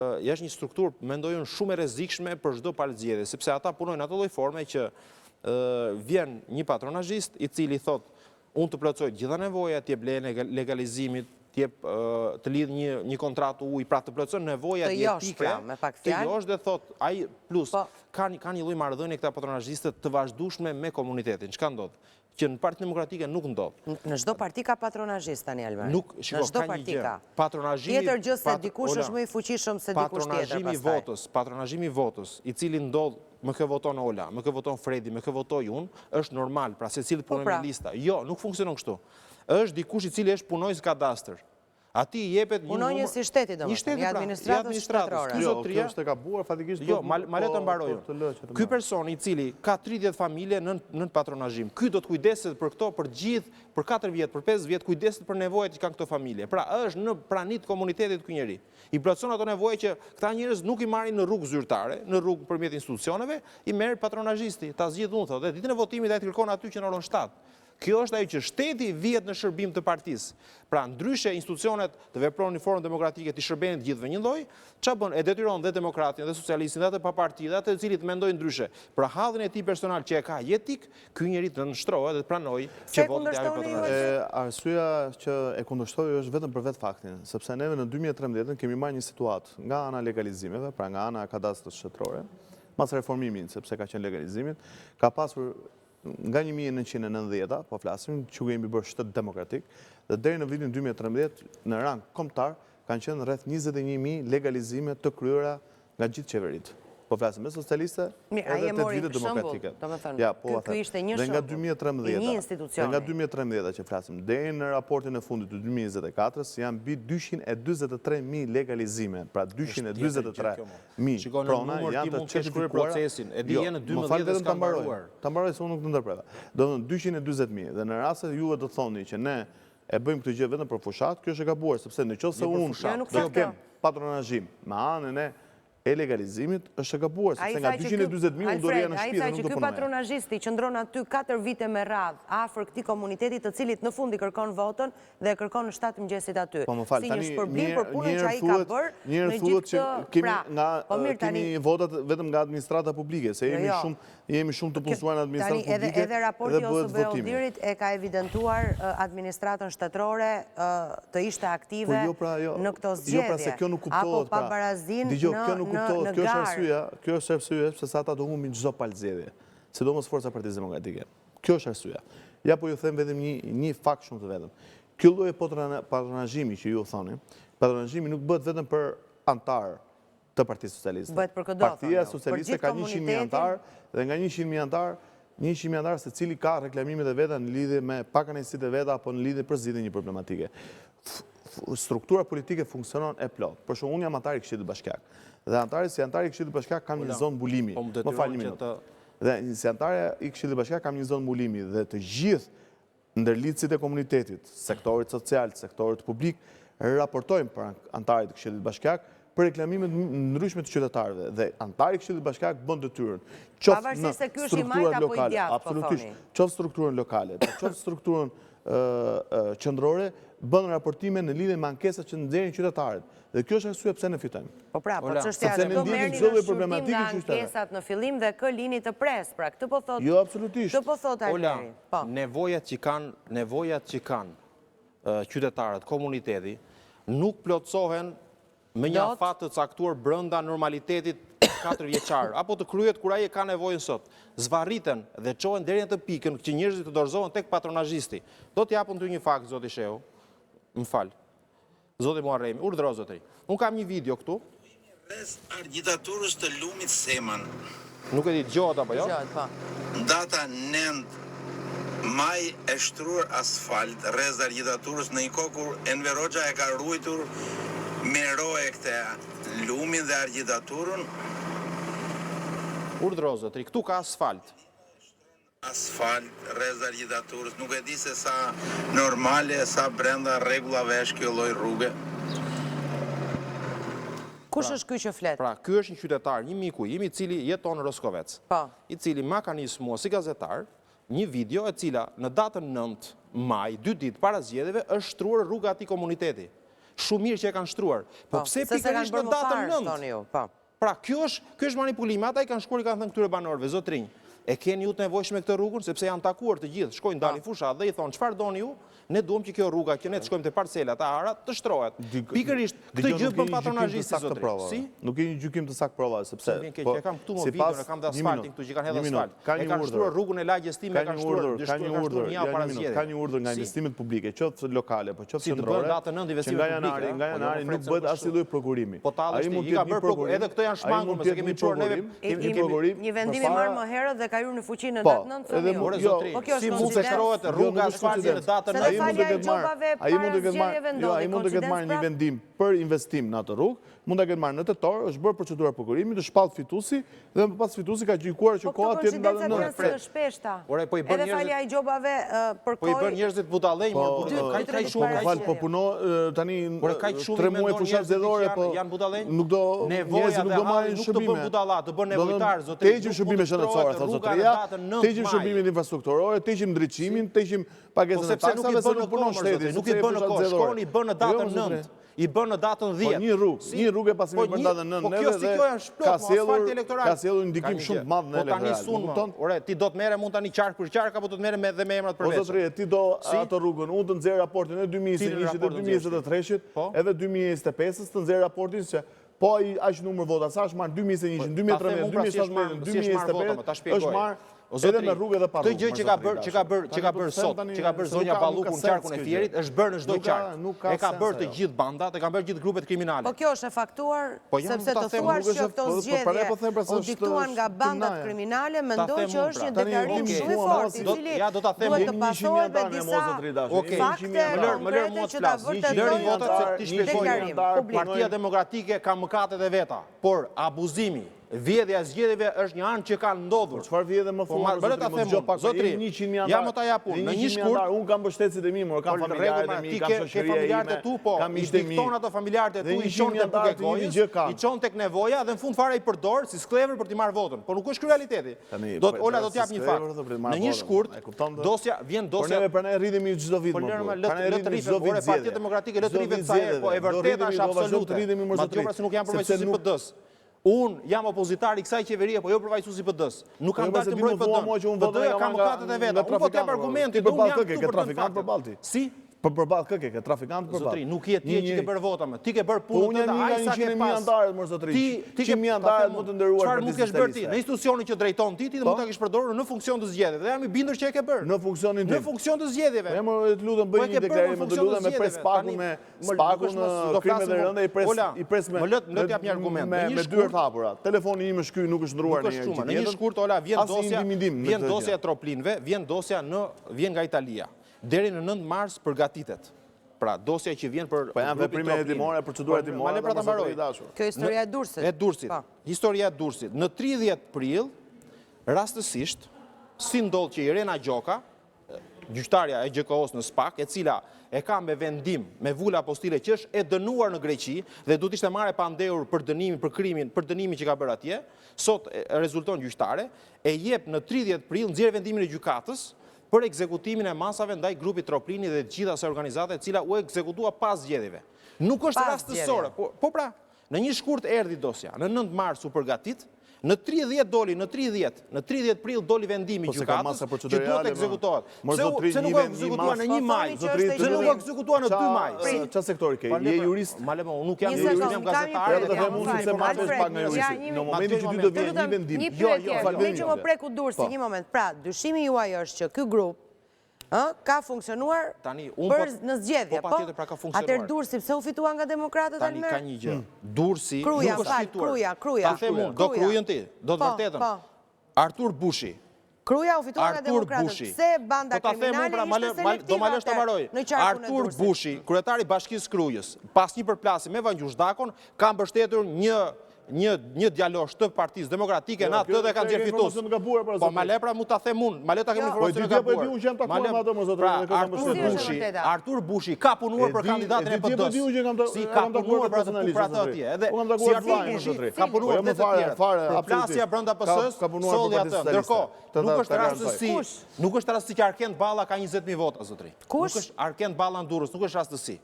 është një strukturë, mendoj unë, shumë e rrezikshme për çdo palë zgjedhje, sepse ata punojnë ato lloj forme që vjen një patronazhist i cili thot unë të plotësoj gjitha nevojat, t'jep lejen e legalizimit, të lidh një kontratë ujë, pra të plotëson nevojat jetike, të josh dhe thot ai plus ka një lloj marrëdhënie këta patronazhistët të vazhdueshme me komunitetin. Çka ndodh? Që në Partinë Demokratike nuk ndodh. Në çdo parti ka patronazhist tani Alvar. Nuk, shiko, ka një gjë. Patronazhimi, tjetër gjë se dikush është më i fuqishëm se dikush tjetër pastaj. Patronazhimi i votës, i cili ndodh, më kë voton Ola, më kë voton Fredi, më kë votoj unë, është normal, pra secili punon me lista. Jo, nuk funksionon kështu. Është dikush i cili është punonjës kadastër. Ati i jepet një punonjës si shteti domethënë, i administratës shtetërore. Jo, kjo është e gabuar fatikisht. Jo, ma le të mbaroj. Ky person i cili ka 30 familje në patronazhim, ky do të kujdeset për këto, për gjithë, për 4 vjet, për 5 vjet, kujdeset për nevojat që kanë këto familje. Pra është në pranit komunitetit ky njeri. I plotëson ato nevoje që këta njerëz nuk i marrin në rrugë zyrtare, në rrugë përmjet institucioneve, i merr patronazhisti. Ta zgjidh unë thotë, ditën e votimit ai kërkon aty që në oron 7. Kjo është ajo që shteti vihet në shërbim të partisë. Pra ndryshe institucionet të veprojnë në formë demokratike të shërbenin të gjithëve një lloj, ç'a bën? E detyron dhe demokratin dhe socialistin dhe atë pa parti dhe atë të cilit mendojnë ndryshe. Pra hallin e tij personal që e ka jetik, ky njeri të nënshtrohet dhe të pranojë që votë të japë patronazh. Arsyeja që e kundërshtoj është vetëm për vetë faktin, sepse neve në 2013 kemi marrë një situatë nga ana legalizimeve, pra nga ana kadastrës shtetërore, pas reformimit, sepse ka qenë legalizimit, ka pasur nga 1990, po flasim, që kemi bërë shtet demokratik, dhe deri në vitin 2013, në rang kombëtar, kanë qenë rreth 21.000 legalizime të kryera nga gjithë qeveritë. Po flasim me socialiste edhe 8 vite demokratike. Ky ishte një shembull i një institucioni. Nga 2013 që flasim, deri në raportin e fundit të 2024-s janë mbi 243.000 legalizime, pra 243.000 prona janë të certifikuara procesin. E di në 12 s'ka mbaruar. Ta mbaroj se unë nuk të ndërpreva. Do të thonë 240.000 dhe në rast se juve do thoni që ne e bëjmë këtë gjë vetëm për fushat, kjo është e gabuar, sepse nëse unë do të kem patronazhim me anën e legalizimit është e gabuar, sepse nga 240.000 unë do rria në shtëpi dhe nuk do punoj. Ky patronazhisti qëndron aty 4 vite me radhë afër këtij komuniteti të cilit në fund i kërkon votën dhe e kërkon në 7 mëngjesit aty. Si një shpërblim për punën që ai ka bërë në gjithë këtë kemi votat vetëm nga administrata publike, se jemi shumë të punësuar në administratën publike edhe raporti OSBE-Dirit e ka evidentuar administratën shtetërore të ishte aktive në këto zgjedhje apo pabarazin në garë. Kjo është arsyeja sepse ata do humbin çdo palë zgjedhje, sidomos forca e Partisë Demokratike. Kjo është arsyeja. Ja po ju them vetëm një fakt shumë të vetëm. Ky lloj patronazhimi që ju thoni, patronazhimi nuk bëhet vetëm për antar të Partisë Socialiste. Bëhet për çdo. Partia Socialiste ka 100.000 antar dhe nga 100.000 antar, 100.000 antar secili ka reklamimet e veta në lidhje me pakanësitë e veta apo në lidhje për zgjidhje një problematike. Struktura politike funksionon e plot. Për shembull, unë jam antar i Këshillit Bashkiak. Dhe antari i Këshillit Bashkiak kanë një zonë mbulimi. Më falni një minutë. Dhe si antare i Këshillit Bashkiak kam një zonë mbulimi dhe të gjithë ndërlidhësit e komunitetit, sektorit social, sektorit publik, raportojnë për antarit të Këshillit Bashkiak për reklamimet ndryshme të qytetarëve dhe antari i Këshillit Bashkiak bën detyrën. Qoftë në strukturat lokale, absolutisht, qoftë strukturën lokale, qoftë strukturën qendrore, bën raportime në lidhje me ankesat që nxjerrin qytetarët. Dhe kjo është arsye pse ne fitojmë. Po pra, po çështja është do merrni në shërbim nga ankesat në fillim dhe kë lini të pres, pra këtë po thotë. Jo, absolutisht. Këtë po thotë Alveri. Po. Nevojat që kanë qytetarët, komuniteti, nuk plotësohen me një afat të caktuar brenda normalitetit 4 vjeçar, apo të kryet kur ai e ka nevojën sot. Zvarriten dhe çohen deri në atë pikën që njerëzit të dorëzohen tek patronazhisti. Do t'japun ty një fakt, zoti Shehu. Më fal. Zoti Muharremi, urdhëro zotëri. Unë kam një video këtu. Rreth agitaturës të Lumit Seman. Nuk e di dëgohet apo jo? Dëgohet, po. Data 9 maj e shtruar asfalt rreth agitaturës në një kohë kur Enver Hoxha e ka ruajtur me roje këtë lumin dhe agitaturën. Urdhëro zotëri, këtu ka asfalt. Asfalt rreth agitaturës, nuk e di se sa normale, sa brenda rregullave është kjo lloj rruge. Kush është ky që flet? Pra, ky është një qytetar, një miku im i cili jeton në Roskovec. Po. I cili ma ka nisur mua si gazetar një video e cila në datën 9 maj, 2 ditë para zgjedhjeve, është shtruar rruga atij komuniteti. shumë mirë që e kanë shtruar. Po pse pikërisht në datën 9? Pra, kjo është manipulimi. Ata i kanë shkuar i kanë thënë këtyre banorëve, zotrinj, e keni ju të nevojshme këtë rrugën, sepse janë takuar të gjithë, shkojnë dalin fushat dhe i thonë, çfarë doni ju? Ne duam që kjo rruga, që ne të shkojmë te parcelat e ara, të shtrohet. Pikërisht këtë gjë bën patronazhisti zotrinj. Si? Nuk ke një gjykim të saktë prova, sepse e kam këtu më videon, e kam dhe asfaltin këtu që kanë hedhur asfalt. E kanë shtruar rrugën e lagjes time, e kanë shtruar një javë para zgjedhjeve. Ka një urdhër nga investimet publike, qoftë lokale, po qoftë qendrore. Që nga janari nuk bëhet asnjë lloj prokurimi. Ai mund të jetë një prokurim. Edhe këto janë shmangur, se kemi çuar neve një vendim i marrë më herët dhe ka hyrë në fuqi në datë 9. Si mund të shtrohet rruga asfalti në datën 9? Ai mund të ketë marrë një vendim për investim në atë rrugë, mund të ketë marrë në tetor, është bërë procedura prokurimi, të shpallë fituesi dhe më pas fituesi ka gjykuar që koha tjetër në datën 9. Po të shpeshta. Edhe falja i gjobave për kohë. Po i bën njerëzit budallëj, kaq shumë. Po puno tani 3 muaj fushat zgjedhore, po janë budallëj. Njerëzit nuk do marrin shërbime. Nuk do bën budalla, do bën nevojtar, zotëri. Të heqim shërbime shëndetësore, thotë zotëria. Të heqim shërbimin infrastrukturore, të heqim drejtimin, të heqim pagesën e taksave se nuk punon shteti. Nuk i bën në kohë, shkoni i bën në datën 9. I bën në datën 10. Po një rrugë pasimit për datën 9 neve dhe ka sjellur ndikim shumë të madh në elektorat. Ore, ti do të merre mund tani qark për qark apo do të merre edhe me emrat përveç? Po zotëri, ti do ato rrugën, unë të nxjerr raportin e 2021 dhe 2023-shit, edhe 2025-s të nxjerr raportin se po ai aq numër vota, sa është marrë 2021, 2013, 2017, 2025, është marrë edhe me rrugë edhe pa rrugë. Këtë gjë që ka bërë sot, që ka bërë zonja Balluku në qarkun e Fierit, është bërë në çdo qark. E ka bërë të gjithë bandat, e ka bërë gjithë grupet kriminale. Po kjo është e faktuar, sepse të thuar që këto zgjedhje u diktuan nga bandat kriminale, mendoj që është një deklarim shumë i fortë, i cili duhet të pasohet me disa fakte konkrete që ta vërtetojnë deklarimin. Partia Demokratike ka mëkatet e veta, por abuzimi, vjedhja e zgjedhjeve është një anë që ka ndodhur. Çfarë vjedhje më fort? Zotri, ja më ta japun, në një shkurt, unë kam mbështetësit e mi, kam familjarët e mi, kam shoqëria ime, kam miqtë e mi. I dikton ato familjarët e tu, i çon tek gojës, i çon tek nevoja dhe në fund fare i përdor si sklever për të marrë votën. Po nuk është ky realiteti. Ola do të jap një fakt. Në një shkurt, vjen dosja. Po ne rritemi çdo vit më. Po le të rritem, ore Partia Demokratike le të rritet sa herë, po e vërteta është absolute. Madje nuk janë përveçësi PD-s. Unë jam opozitar i kësaj qeverie, po jo përfaqësues i PD-s. Nuk kam dalë të mbroj PD-n. PD-ja ka mëkatet e veta. Unë po të jap argumente, unë jam këtu për trafikant për Ballti. Si? Për përballë kë ke trafikant për Ballti. Zotri, nuk je ti që ke bërë vota më. Ti ke bërë punën tënde, ai sa ke pas. Antarët më zotri. Ti ke 100 antarët më të nderuar. Çfarë nuk ke bërë ti? Në institucionin që drejton ti, ti mund ta kesh përdorur në funksion të zgjedhjeve. Dhe jam i bindur që e ke bërë. Në funksionin tim. Në funksion të zgjedhjeve. Ne më të lutem bëj një deklarim, më të lutem me pres pakun me spakun në krimet e rënda i pres me. Më lë të jap një argument. Me dyert hapura. Telefoni im është ky, nuk është ndruar në një. Në një shkurt Ola vjen dosja e troplinëve, vjen dosja vjen nga Italia. Deri në 9 mars përgatitet. Pra, dosja që vjen për... Po janë veprime hetimore, procedura hetimore... Male pra të mbaroj. Kjo historia e Durrësit. E Durrësit. Historia e Durrësit. Në 30 prill, rastësisht, si ndodh që Irena Gjoka, gjyqtarja e GKO-s në SPAK, e cila e ka me vendim, me vula apostile që është e dënuar në Greqi, dhe du t'ishte marrë pa ndehur për dënimin, për krimin, për dënimin që ka bërë atje, sot rezulton gjyqtare, e jep në 30 prill, nxjerr vendimin e gjykatës, për ekzekutimin e masave ndaj grupit Troplini dhe të gjitha asaj organizate e cila u ekzekutua pas zgjedhjeve. Nuk është rastësore, po pra, në një shkurt erdhi dosja, në 9 mars u përgatit, në 30 doli, në 30 prill doli vendimi gjykatës që duhet ekzekutohet. Se nuk u ekzekutua në 1 maj, se nuk u ekzekutua në 2 maj. Çfarë sektori ke? Je jurist? Male më, unë nuk jam jurist, jam gazetar. Edhe dhe mund se marrësh pak me juristin. Në momentin që ty do vjen një vendim. Një pyetje, me që më preku Durrësi, një moment. Pra, dyshimi juaj është që ky grup ka funksionuar në zgjedhje, po? Atëherë Durrësi pse u fitua nga demokratët Tani ka një gjë. Durrësi nuk është fituar. Kruja. Ta them unë, do krujën ti, do të vërtetën. Artur Bushi. Kruja u fitua nga demokratët. Pse banda kriminale ishte selektive në qarkun e Artur Bushi, kryetari i Bashkisë Krujës, pas një përplasje me Vangjush Dakon, ka mbështetur një djalosh të Partisë Demokratike në atë dhe kanë nxjerr fitues. Po ma le pra mu ta them unë, ma le ta kemi informacionin e gabuar. Artur Bushi ka punuar për kandidatin e PD-s. Si ka punuar për atë atje. Edhe si Artur Bushi ka punuar për të tjerë. Përplasja brenda PS-s, solli atë. Ndërkohë, nuk është rastësi që Arkend Balla ka 20.000 vota, zotri. Nuk është Arkend Balla në Durrës, nuk është rastësi.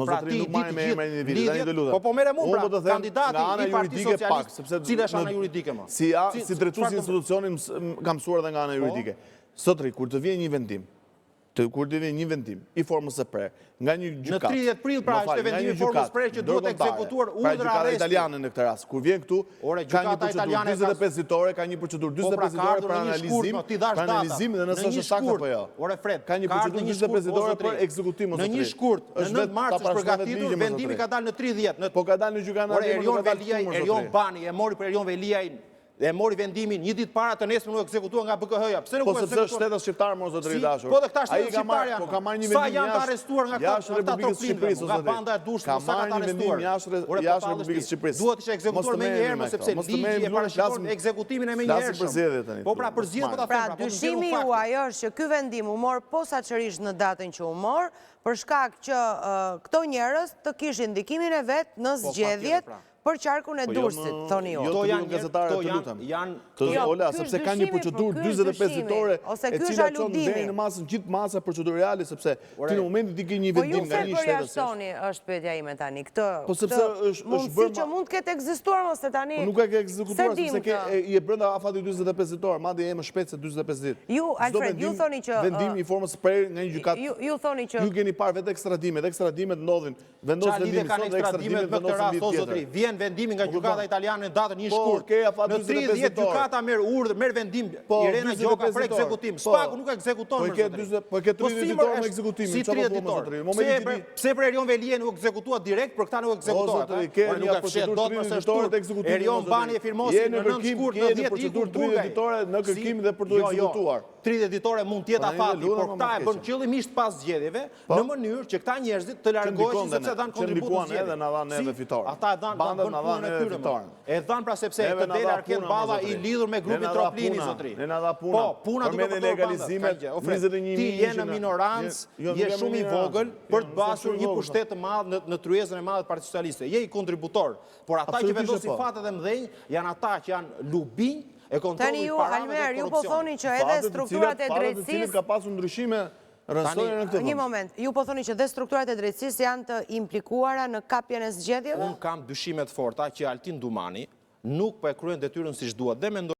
Pra ti di të gjithë lidhjet, po mere mu pra, kandidati i Parti Socialist, cila është ana juridike ma? Si drejtues institucionin kam mësuar dhe nga ana juridike. Sotri, kur të vjen një vendim, i formës së prerë, nga një gjykat. Në 30 prill pra është vendimi i formës së prerë që duhet ekzekutuar urdhra arresti. Italiane në këtë rast. Kur vjen këtu, ka një procedurë 45 ditore, ka një procedurë 45 ditore për analizim dhe nëse është saktë apo jo. Ore Fred, ka një procedurë 45 ditore për ekzekutim ose në një shkurt, në 9 mars është përgatitur, vendimi ka dalë në 30. Po ka dalë në gjykatë. Erion Bani e mori për Erion Veliaj e mori vendimin një ditë para të nesër nuk ekzekutua nga BKH-ja. Pse nuk ekzekutua? Po sepse shteti shqiptar mos zotëri dashur. Po dhe këta shtetë shqiptar janë. Po ka marrë një vendim jashtë. Sa janë të arrestuar nga këta troplinëve, nga banda e dushme, sa ka të arrestuar. Jashtë Republikës Shqipërisë. Duhet ishte ekzekutuar me njëherë, më sepse ligji e parashikon ekzekutimin e menjëhershëm. Po pra përzjedh po ta them. Pra dyshimi juaj është që ky vendim u mor posaçërisht në datën që u mor, për shkak që këto njerëz të kishin ndikimin e vet në zgjedhjet për qarkun e Durrësit, thoni ju. Jo të janë gazetarë të lutem. Ola, sepse ka një procedurë 45 ditore e cila çon deri në masën gjithë masa procedurale, sepse ti në momentin ti ke një vendim nga një shtet. Po ju përjashtoni është pyetja ime tani. Këtë po sepse është bërë që mund të ketë ekzistuar mos se tani. Nuk ka ekzekutuar sepse i e brenda afati 45 ditore, madje e më shpejt se 45 ditë. Ju Alfred, ju thoni që vendim i formës së prerë nga një gjykatë. Ju thoni që ju keni parë vetë ekstradimet ndodhin. Vendos vendimi sot dhe ekstradimet vendosen vit tjetër. Vendimi nga gjykata italiane në datën 1 shkurt. Në 30 gjykata merr vendim Irena Gjoka për ekzekutim. Spaku nuk ekzekuton më zotëri. Po ke 30 ditor me ekzekutimin. Si 30 ditor. Pse për Erion Velie nuk ekzekutua direkt, për këta nuk ekzekutohet. Ke një procedurë 30 ditore të ekzekutimit. Erion Bani e firmosi në 9 shkurt në 10 procedurë 30 ditore në kërkim dhe për të ekzekutuar. 30 ditore mund të jetë afati, por këta e bën qëllimisht pas zgjedhjeve në mënyrë që këta njerëzit të largoheshin sepse dhanë kontribut në zgjedhje. Edhe na dhanë neve fitoren. Ata e dhanë punën e tyre. E dhanë pra sepse të del Arken Balla i lidhur me grupin Troplini zotri. Ne na dha puna. Po, puna duke për legalizimet 21.000. Ti je në minorancë, je shumë i vogël për të pasur një pushtet të madh në tryezën e madhe të Partisë Socialiste. Je i kontributor, por ata që vendosin fatet e mëdhenj janë ata që janë lubinj e kontrollit të parave dhe korrupsionit. Tani ju, Almer, ju po thoni që edhe strukturat e drejtësisë ka pasur ndryshime rëndësore në këtë vend. Një moment, ju po thoni që dhe strukturat e drejtësisë janë të implikuara në kapjen e zgjedhjeve? Unë kam dyshime të forta që Altin Dumani nuk po e kryen detyrën siç duhet dhe mendoj